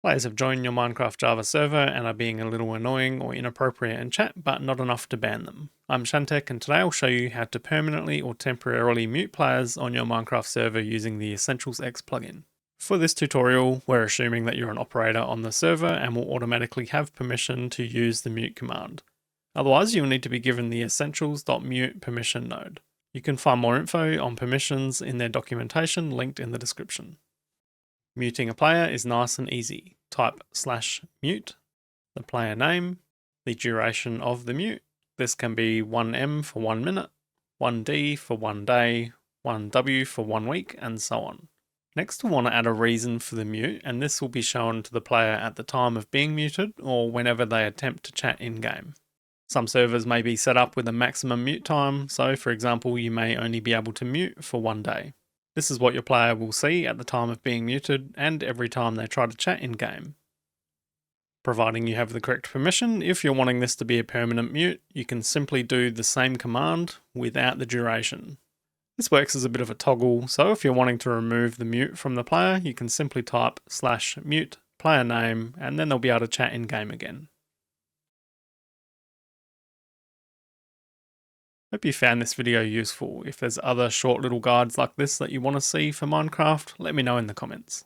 Players have joined your Minecraft Java server and are being a little annoying or inappropriate in chat, but not enough to ban them. I'm Shantek, and today I'll show you how to permanently or temporarily mute players on your Minecraft server using the EssentialsX plugin. For this tutorial, we're assuming that you're an operator on the server and will automatically have permission to use the mute command. Otherwise, you'll need to be given the essentials.mute permission node. You can find more info on permissions in their documentation linked in the description. Muting a player is nice and easy. Type /mute, the player name, the duration of the mute. This can be 1M for 1 minute, 1D for 1 day, 1W for 1 week, and so on. Next, we'll want to add a reason for the mute, and this will be shown to the player at the time of being muted or whenever they attempt to chat in-game. Some servers may be set up with a maximum mute time, so for example, you may only be able to mute for 1 day. This is what your player will see at the time of being muted and every time they try to chat in-game. Providing you have the correct permission, if you're wanting this to be a permanent mute, you can simply do the same command without the duration. This works as a bit of a toggle, so if you're wanting to remove the mute from the player, you can simply type /mute player name and then they'll be able to chat in-game again. Hope you found this video useful. If there's other short little guides like this that you want to see for Minecraft, let me know in the comments.